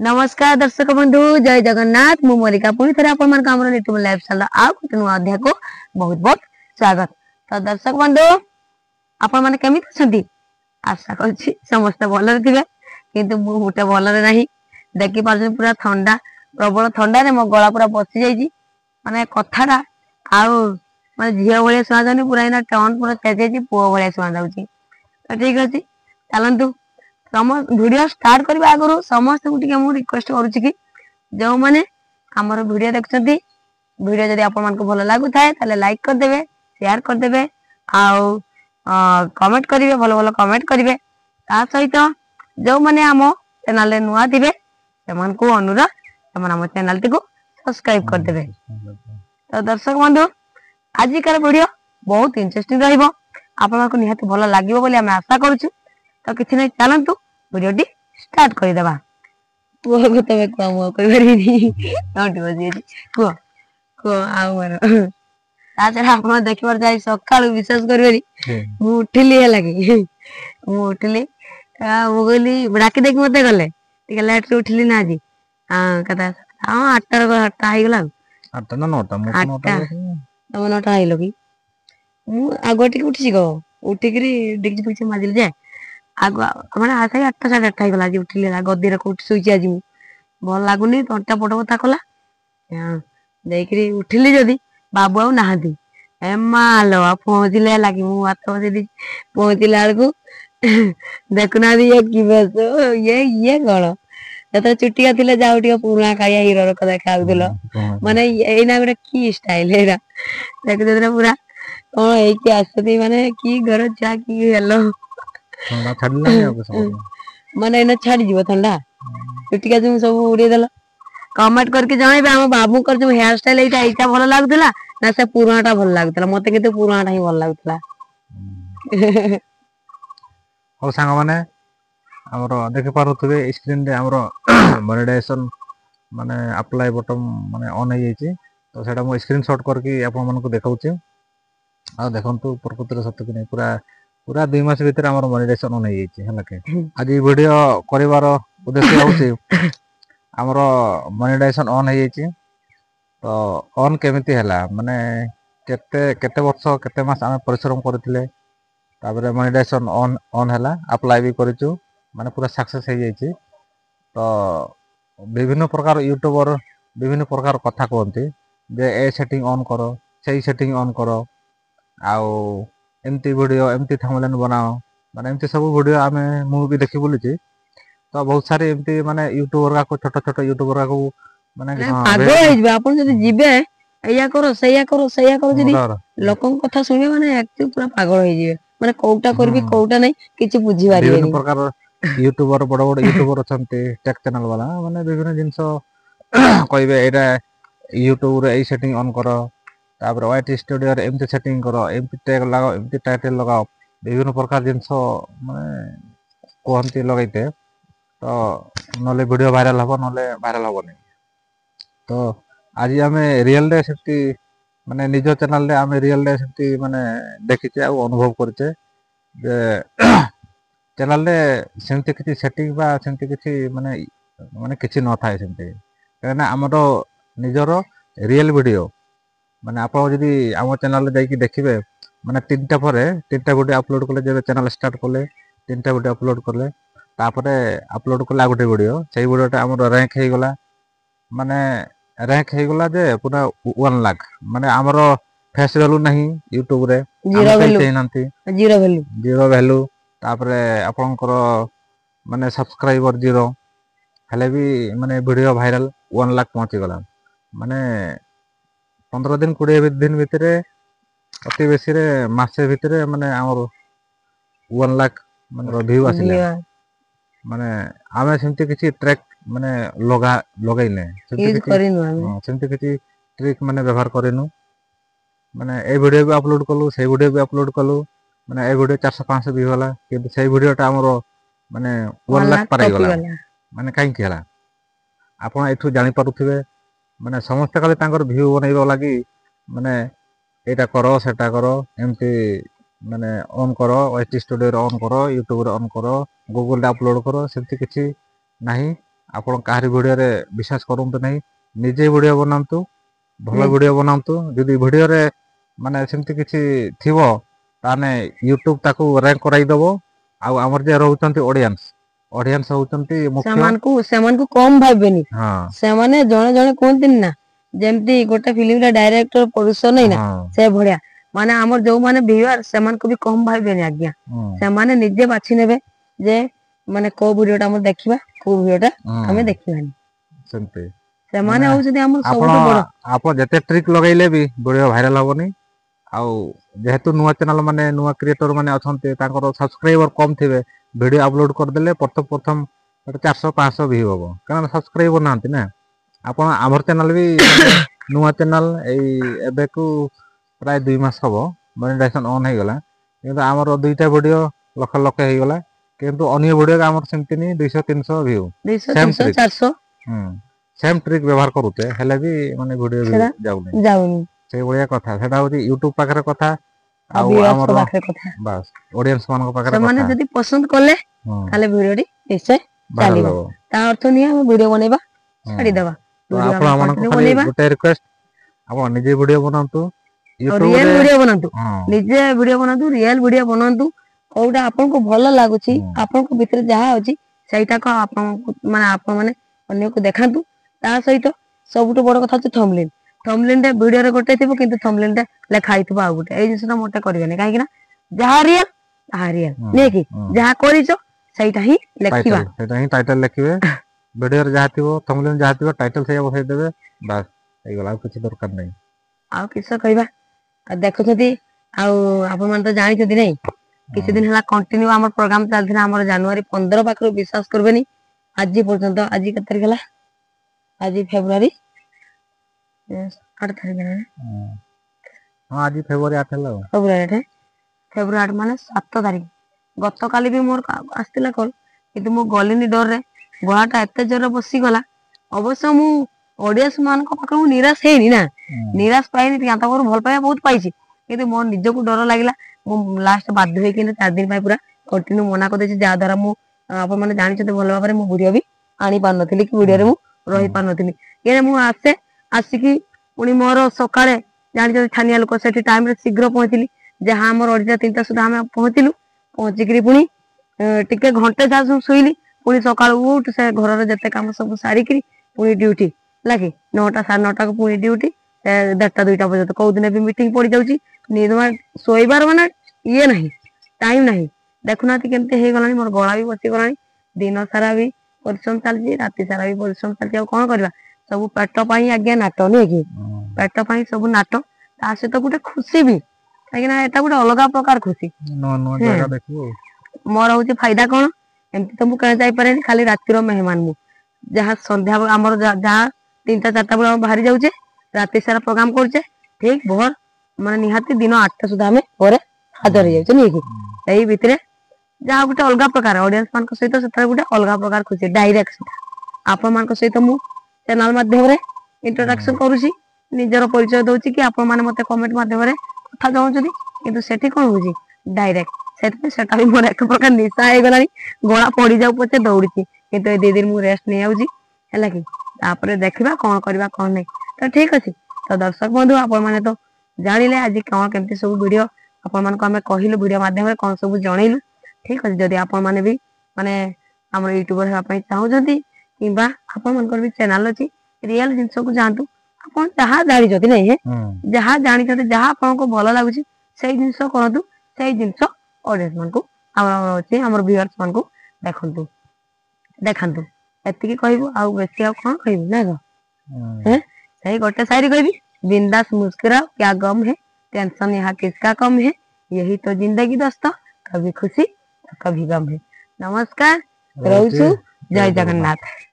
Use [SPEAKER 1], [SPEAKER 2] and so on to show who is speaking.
[SPEAKER 1] नमस्कार दर्शक बंधु जय जगन्नाथ मु मोनिका पुणी थे आपण मान हमर यूट्यूब लाइव चल आ गोटे नुआ अध्याय को बहुत बहुत स्वागत। तो दर्शक बंधु आपण माने केमिति अछंती आशा करछि समस्त भलरे थिबे किंतु मु गोटे भलरे नाही देखि पाछन पूरा ठंडा प्रबल ठंडा रे मो गला पूरा बसि जाईजी माने कथारा आउ माने झिया भलिया सुना जानी पूरा इना टोन पूरा चेजेजी पुओ भलिया सुना जाउची। तो ठीक अछि चलंतु वीडियो स्टार्ट करबा आगरो समस्त गुटी मु रिक्वेस्ट करूची कि जो माने हमर वीडियो देखछंती वीडियो जदि आपन मन को भलो लागु थाए ताले लाइक कर देबे शेयर कर देबे आउ कमेंट करिवे भलो भलो कमेंट करिवे ता सहित जो माने हम चैनल रे नुआ दिबे सेमान को अनुरोध सेमान हम चैनल टी को सब्सक्राइब कर देबे। तो दर्शक बंधु आज कार वीडियो बहुत इंटरेस्टिंग रहइबो आपन को निहाती भलो लागिबो बोली हम आशा करूछु। तो किछि नै चलंतु वीडियो टी स्टार्ट कर देबा। वो तबे को हम कोइ बरी नोट बजे को को आउ मारो ताजरा आपण देखिबार जाई सकाळ विशेष करबेरी मु उठिली हे लागी मु उठिली मु गली डाकी देख मते गले टिके लेट रे उठिली ना जी हां कथा हां 8 टा 8 आइ गेला 8 ना 9 टा मु 9 टा तम 9 टा आइलो की मु आगो टिके उठिसी गो उठिकरी डिगजी पिछे माजिल जे आगो माने आसे 8 टा 8:30 आइ गेला जी उठिले ना गद्दी रे उठ सुइची आज मु भल लागुनी तंटा पट कथा कला हां देखरी उठिली जदी बाबू आ नाहंती ए मालो आ पहुंचले लागी मु बात बजे पहुंचला को देखना दी ये की बस ये गळ तत चुटिया थिले जाउटिया पुराना काया हीरो रो कदा खाउदिलो माने एना गोटे की स्टाइल हेरा देख देना पूरा ओ ए की आसती माने की घर जा की हेलो ठंडा छाडला नै अब माने एना छाडी जीव ठंडा चुटिया जो सब उड़ी देला कमेंट करके जणाइबे हम बाबू कर जो हेयर स्टाइल एटा भलो लागुतला ना से पुरानाटा भलो लागुतला मते केते पुरानाटा ही भलो लागुतला।
[SPEAKER 2] और सांग माने हमरो देखि पारुथबे स्क्रीन रे हमरो मोनेटाइजेशन माने अप्लाई बटन माने ऑन हो जाइछि तो सेटा मो स्क्रीनशॉट करके आपन मन को देखाउछि आ देखंतु प्रकृतिर सत्य कि नै पूरा पूरा 2 मास भीतर हमरो मोनेटाइजेशन ऑन हो जाइछि हला के आज वीडियो करिवार उद्देश्य होछि हमरो मोनेटाइजेशन ऑन हो जाइछि तो ऑन केमिति हला माने केते केते वर्ष केते मास हम परिश्रम करथिले ताबरे मोनेटाइजेशन ऑन हला अप्लाई भी करिछु माने पूरा सक्सेस हो जाइछि। तो विभिन्न प्रकार यूट्यूबर विभिन्न प्रकार कथा कहते जे ए सेटिंग ऑन करो सही सेटिंग ऑन करो आउ एमती वीडियो एमती थंबनेल बनाओ माने एमती सब वीडियो आमे मु भी देखि बोलुछि। तो बहुत सारे एमती माने यूट्यूबर को छोटा छोटा यूट्यूबर को माने
[SPEAKER 1] पागल होई जबे आपन जदी जिबे एया करो जदी लोकन कथा सुने माने एक्चुअली पूरा पागल होई जिवे माने कोउटा करबी कोउटा नै किछि बुझी बारी
[SPEAKER 2] विभिन्न प्रकार यूट्यूबर बड़ बड़ यूट्यूबर अछंती टेक चैनल वाला माने विभिन्न जिंस कहबे एटा यूट्यूब रे ए सेटिंग ऑन करो तापर वाईटी स्टूडियो रे एमती सेटिंग करो एमती टैग लगाओ एमती टाइटल लगाओ विभिन्न प्रकार जिंस माने कोहंती लगाइते तो नले वीडियो वायरल हबो नले वायरल हबो नै। तो आज आमे रियल डे सेफ्टी माने निजो चैनल रे आमे रियल डे सेफ्टी माने देखिचे आ अनुभव करचे जे चैनल रे सेमती किछि सेटिंग बा सेमती किछि माने माने किछि न थाए सेमती कहना हमरो निजरो रियल वीडियो माने आप जदि आम चैनल रे जाई देखिबे माने 3टा परे 3टा वीडियो अपलोड करले जे चैनल स्टार्ट करले 3टा वीडियो अपलोड करले तापरे अपलोड करला गोटे वीडियो सेही वीडियोटा हमरो रैंक हे गला माने रैंक हे गला जे पूरा 1 लाख माने हमरो फेस वैल्यू नहीं यूट्यूब रे जीरो वैल्यू तापरे आपनकर माने सब्सक्राइबर जीरो हेले भी माने वीडियो वायरल 1 लाख पहुंची गला माने 15 दिन 20 दिन भितरे अति बेसी रे मासे भितरे माने हमर 1 लाख माने व्यू आसिला माने आमे सेमती किछि ट्रैक माने लगाइले सेमती किछि ट्रिक माने व्यवहार करेनु माने ए वीडियो भी अपलोड कलु से वीडियो भी अपलोड कलु माने ए वीडियो 400-500 व्यू होला कि से वीडियोटा हमरो माने 1 लाख पार गला माने काई केला आपण एठु जानि पारुथिबे माने समस्त काले तांकर व्यू बनैबो लागि माने एटा करो सेटा करो एमती माने ऑन करो वाईटी स्टूडियो रे ऑन करो यूट्यूब रे ऑन करो गूगल रे अपलोड करो सेमती किछि नाही ଆପଣ କାହାରି ଭିଡିଓରେ ବିଶ୍ୱାସ କରନ୍ତୁ ନାହିଁ ନିଜେ ଭିଡିଓ ବନାନ୍ତୁ ଭଲ ଭିଡିଓ ବନାନ୍ତୁ ଯଦି ଭିଡିଓରେ ମାନେ ସେମିତି କିଛି ଥିବ ତାହେଲେ ୟୁଟ୍ୟୁବ ତାକୁ ରାଙ୍କ କରାଇଦବ ଆଉ ଆମର ଯେ ରହୁଛନ୍ତି ଅଡିଏନ୍ସ ହଉଛନ୍ତି ମୁଖ୍ୟ
[SPEAKER 1] ସେମାନଙ୍କୁ କମ ଭାବିବେନି
[SPEAKER 2] ହଁ
[SPEAKER 1] ସେମାନେ ଜଣେ ଜଣେ କୁହନ୍ତିନି ନା ଯେମିତି ଗୋଟେ ଫିଲ୍ମର ଡାଇରେକ୍ଟର ପ୍ରୋଡ୍ୟୁସର ନାଇଁ ନା ସେ ଭଳିଆ ମାନେ ଆମର ଯୋଉମାନେ ଭିଉଆର ସେମାନଙ୍କୁ ବି କମ ଭାବିବେନି ଆଜ୍ଞା ସେମାନେ ନିଜେ ବାଛି ନେବେ ଯେ ମାନେ କୋଉ ଭିଡିଓଟା ଆମର ଦେଖିବା କୋଉ ଭିଡିଓଟା ଆମେ ଦେଖିବାନି
[SPEAKER 2] ସେମିତି
[SPEAKER 1] ସେମାନେ ହଉଛନ୍ତି ଆମର
[SPEAKER 2] ଆପଣ
[SPEAKER 1] ସବୁଠୁ ବଡ
[SPEAKER 2] ଆପଣ ଯେତେ ଟ୍ରିକ୍ ଲଗେଇଲେ ବି ଭିଡିଓ ଭାଇରାଲ ହବନି ଆଉ ଯେହେତୁ ନୂଆ ଚ୍ୟାନେଲ ମାନେ ନୂଆ କ୍ରିଏଟର ମାନେ ଅଛନ୍ତି ତାଙ୍କର ସବସ୍କ୍ରାଇବର କମ ଥିବେ ଭିଡିଓ ଅପଲୋଡ କରିଦେଲେ ପ୍ରଥମ 400-500 ଭିଉ ହବ କାରଣ ସବସ୍କ୍ରାଇବର ନାହାନ୍ତି ନା ଆପଣ ଆମର ଚ୍ୟାନେଲ ବି ନୂଆ ଚ୍ୟାନେଲ ଏଇ ଏବେକୁ ପ୍ରାୟ 2 ମାସ ହବ ମନିଟାଇଜେସନ ଅନ୍ ହେଇଗଲା କିନ୍ତୁ ଆମର 2ଟା ଭିଡିଓ ଲକ୍ଷ ହେଇଗଲା କିନ୍ତୁ ଅନ୍ୟ ଭିଡିଓ ଆମର ସେମିତି ନି 200-300 ଭିଉ
[SPEAKER 1] 200 300 400
[SPEAKER 2] ସେମ୍ ଟ୍ରିକ୍ ବ୍ୟବହାର କରୁଛେ ହେଲେ ବି ମାନେ ଭିଡିଓ ଭିଉ ଯାଉନି ସେଇଭଳିଆ କଥା ସେଟା ହଉଛି ୟୁଟ୍ୟୁବ ପାଖରେ କଥା ଆଉ ଆମର ବାସ୍ ଅଡିଏନ୍ସ ମାନଙ୍କ ପାଖରେ
[SPEAKER 1] ସେମାନେ
[SPEAKER 2] କଥା
[SPEAKER 1] ଯଦି ପସନ୍ଦ କଲେ ତାହେଲେ ଭିଡିଓଟି ନିଶ୍ଚୟ
[SPEAKER 2] ଭାଇରାଲ
[SPEAKER 1] ଚାଲିବ
[SPEAKER 2] ହବ
[SPEAKER 1] ତା ଅର୍ଥ ନୁହେଁ ଆମେ ଭିଡିଓ ବନେଇବା ଛାଡିଦବା
[SPEAKER 2] ତ
[SPEAKER 1] ଭିଡିଓ
[SPEAKER 2] ଆପଣ
[SPEAKER 1] ଆମେ
[SPEAKER 2] ମାନଙ୍କୁ
[SPEAKER 1] କଣ୍ଟିନ୍ୟୁ
[SPEAKER 2] ଖାଲି
[SPEAKER 1] ବନେଇବା
[SPEAKER 2] ଗୋଟେ ରିକ୍ୱେଷ୍ଟ ଆପଣ ନିଜେ ଭିଡିଓ ବନାନ୍ତୁ
[SPEAKER 1] ରିଏଲ
[SPEAKER 2] ୟୁଟ୍ୟୁବରେ
[SPEAKER 1] ଭିଡିଓ ବନାନ୍ତୁ ନିଜେ ଭିଡିଓ ବନାନ୍ତୁ ରିଏଲ ଭିଡିଓ ବନାନ୍ତୁ କୋଉଟା ଆପଣଙ୍କୁ ଭଲ ଲାଗୁଛି ଆପଣଙ୍କ ଭିତରେ ଯାହା ଅଛି ସେଇଟାକୁ ଆପଣଙ୍କୁ ମାନେ ଆପଣ ମାନେ ଅନ୍ୟକୁ ଦେଖାନ୍ତୁ ତା ସହିତ ସବୁଠୁ ବଡ କଥା ହଉଛି ଥମ୍ବନେଲ ଭିଡିଓରେ ଗୋଟେ ଥିବ କିନ୍ତୁ ଥମ୍ବନେଲ ଟା ଲେଖା ହେଇଥିବ ଆଉ ଗୋଟେ ଏଇ ଜିନିଷଟା ମୋଟେ କରିବେନି କାହିଁକି ନା ଯାହା ରିଏଲ ତାହା ରିଏଲ ନୁହେଁ କି ଯାହା କରିଛ ସେଇଟା ହିଁ ଲେଖିବା
[SPEAKER 2] ସେଇଟା ହିଁ ଟାଇଟଲ ଲେଖିବେ ଭିଡିଓରେ ଯାହା ଥିବ ଥମ୍ବନେଲ ଯାହା ଥିବ ଟାଇଟଲ ସେଇଆ ବସେଇଦେବେ ବାସ୍ ହେଇଗଲା ଆଉ କିଛି ଦରକାର ନାହିଁ
[SPEAKER 1] ଆଉ କିସ କହିବା ଆଉ ଦେଖୁଛନ୍ତି ଆଉ ଆପଣ ମାନେ ତ ଜାଣିଛନ୍ତି ନାଇଁ କିଛି ଦିନ ହେଲା କଣ୍ଟିନ୍ୟୁ ଆମର ପ୍ରୋଗ୍ରାମ ଚାଲିଥିଲା ଆମର ଜାନୁଆରୀ 15 ପାଖରୁ ବିଶ୍ୱାସ କରିବେନି ଆଜି ପର୍ଯ୍ୟନ୍ତ ଆଜି କେତେ ତାରିଖ ହେଲା ଆଜି ଫେବୃଆରୀ 8 ତାରିଖ
[SPEAKER 2] ହଁ ଆଜି ଫେବୃଆରୀ 8 ହେଲା ଆଉ
[SPEAKER 1] ଫେବୃଆରୀ 8 ମାନେ 7 ତାରିଖ ଗତକାଲି ବି ମୋର ଆସିଥିଲା କଲ କିନ୍ତୁ ମୁଁ ଗଲିନି ଡରରେ ଗଳାଟା ଏତେ ଜୋରରେ ବସିଗଲା ଅବଶ୍ୟ ମୁଁ ଅଡିଏନ୍ସ ମାନଙ୍କ ପାଖରୁ ମୁଁ ନିରାଶ ହେଇନି ନା ନିରାଶ ପାଇନି ତାଙ୍କର ଭଲ ପାଇବା ବହୁତ ପାଇଛି କିନ୍ତୁ ମୋ ନିଜକୁ ଡର ଲାଗିଲା ମୁଁ ଲାଷ୍ଟ ବାଧ୍ୟ ହେଇକି 4 ଦିନ ପାଇଁ ପୁରା କଣ୍ଟିନ୍ୟୁ ମନା କରିଦେଇଛି ଯାହା ଦ୍ୱାରା ମୁଁ ଆପଣ ମାନେ ଜାଣିଛନ୍ତି ଭଲ ଭାବରେ ମୁଁ ଭିଡିଓ ବି ଆଣି ପାରୁନଥିଲି କି ଭିଡିଓରେ ମୁଁ ରହି ପାରୁନଥିଲି କାହିଁକିନା ମୁଁ ଆସିକି ପୁଣି ମୋର ସକାଳେ ଜାଣିଛନ୍ତି ଛାନିଆ ଲୋକ ସେଠି ଟାଇମରେ ଶୀଘ୍ର ପହଞ୍ଚିଲି ଯାହା ଆମର 2:30 ସୁଦ୍ଧା ଆମେ ପହଞ୍ଚିଲୁ ପହଞ୍ଚିକିରି ପୁଣି ଟିକେ ଘଣ୍ଟେ ଯାହା ସବୁ ଶୋଇଲି ପୁଣି ସକାଳୁ ଉଠ ସେ ଘରର ଯେତେ କାମ ସବୁ ସାରିକିରି ପୁଣି ଡ୍ୟୁଟି ହେଲା କି 9ଟା 9:30କୁ ପୁଣି ଡ୍ୟୁଟି 1:30 2ଟା ପର୍ଯ୍ୟନ୍ତ କୋଉ ଦିନ ବି ମିଟିଂ ପଡିଯାଉଛି ଶୋଇବାର ମାନେ ଇଏ ନାହିଁ ଟାଇମ ନାହିଁ ଦେଖୁନାହାନ୍ତି କେମିତି ହେଇଗଲାଣି ମୋର ଗଳା ବି ବସିଗଲାଣି ଦିନ ସାରା ବି ପରିଶ୍ରମ ଚାଲିଛି ରାତି ସାରା ବି ପରିଶ୍ରମ ଚାଲିଛି ଆଉ କଣ କରିବା ସବୁ ପେଟ ପାଇଁ ଆଜ୍ଞା ନାଟ ନୁହେଁ କି ପେଟ ପାଇଁ ସବୁ ନାଟ ତା ସହିତ ଗୋଟେ ଖୁସି ବି କାହିଁକି ନା ଏଟା ଗୋଟେ ଅଲଗା ପ୍ରକାର ଖୁସି
[SPEAKER 2] ନୂଆ ଜାଗା ଦେଖିବୁ
[SPEAKER 1] ମୋର ହଉଛି ଫାଇଦା କଣ ଏମିତି ତ ମୁଁ କେବେ ଯାଇପାରେନି ଖାଲି ରାତିର ମେହମାନ ମୁଁ ଯାହା ସନ୍ଧ୍ୟା ଆମର ଯାହା 3ଟା 4ଟା ବେଳେ ଆମେ ବାହାରି ଯାଉଛେ ରାତି ସାରା ପ୍ରୋଗ୍ରାମ କରୁଛେ ଠିକ ଭୋର ମାନେ ନିହାତି ଦିନ 8ଟା ସୁଦ୍ଧା ଆମେ ଘରେ ହାଜର ହେଇଯାଉଛେ ନୁହେଁ କି ଏଇ ଭିତରେ ଯାହା ଗୋଟେ ଅଲଗା ପ୍ରକାର ଅଡିଏନ୍ସ ମାନଙ୍କ ସହିତ ସେତେବେଳେ ଗୋଟେ ଅଲଗା ପ୍ରକାର ଖୁସି ଡାଇରେକ୍ଟ ଆପଣ ମାନଙ୍କ ସହିତ ମୁଁ ଚ୍ୟାନେଲ ମାଧ୍ୟମରେ ଇଣ୍ଟ୍ରୋଡକ୍ସନ କରୁଛି ନିଜର ପରିଚୟ ଦଉଛି କି ଆପଣ ମାନେ ମତେ କମେଣ୍ଟ ମାଧ୍ୟମରେ କଥା ଜଣାଉଛନ୍ତି କିନ୍ତୁ ସେଠି କଣ ହଉଛି ଡାଇରେକ୍ଟ ସେଥିପାଇଁ ସେଟା ବି ମୋର ଏକ ପ୍ରକାର ନିଶା ହେଇଗଲାଣି ଗଳା ପଡିଯାଉ ପଛେ ଦୌଡିଛି କିନ୍ତୁ ଏ 2 ଦିନ ମୁଁ ରେଷ୍ଟ ନେଇଯାଉଛି ହେଲା କି ତାପରେ ଦେଖିବା କଣ କରିବା କଣ ନାହିଁ ତ ଠିକ ଅଛି ତ ଦର୍ଶକ ବନ୍ଧୁ ଆପଣ ମାନେ ତ ଜାଣିଲେ ଆଜି କଣ କେମିତି ସବୁ ଭିଡିଓ ଆପଣ ମାନଙ୍କୁ ଆମେ କହିଲୁ ଭିଡିଓ ମାଧ୍ୟମରେ କଣ ସବୁ ଜଣେଇଲୁ ଠିକ ଅଛି ଯଦି ଆପଣ ମାନେ ବି ମାନେ ଆମର ୟୁଟ୍ୟୁବର ହେବା ପାଇଁ ଚାହୁଁଛନ୍ତି କିମ୍ବା ଆପଣ ମାନଙ୍କର ବି ଚ୍ୟାନେଲ ଅଛି ରିଅଲ ଜିନିଷକୁ ଯାଆନ୍ତୁ ଆପଣ ଯାହା ଜାଣିଛନ୍ତି ନାଇଁ ଯାହା ଜାଣିଛନ୍ତି ଯାହା ଆପଣଙ୍କୁ ଭଲ ଲାଗୁଛି ସେଇ ଜିନିଷ କରନ୍ତୁ ସେଇ ଜିନିଷ ଅଡିଏନ୍ସ ମାନଙ୍କୁ ଆମର ଭିଉଆର୍ସ ମାନଙ୍କୁ ଦେଖାନ୍ତୁ ଏତିକି କହିବୁ ଆଉ ବେଶୀ ଆଉ କଣ କହିବୁ ନା କଣ ସେଇ ଗୋଟେ शायरी कहबी बिंदास मुस्कुराओ क्या गम है टेंशन यहाँ किसका कम है यही तो जिंदगी दोस्तों कभी खुशी तो कभी गम है नमस्कार
[SPEAKER 2] ରହୁଛି
[SPEAKER 1] रहूछु
[SPEAKER 2] ଜୟ
[SPEAKER 1] जय
[SPEAKER 2] ଜଗନ୍ନାଥ।
[SPEAKER 1] जगन्नाथ।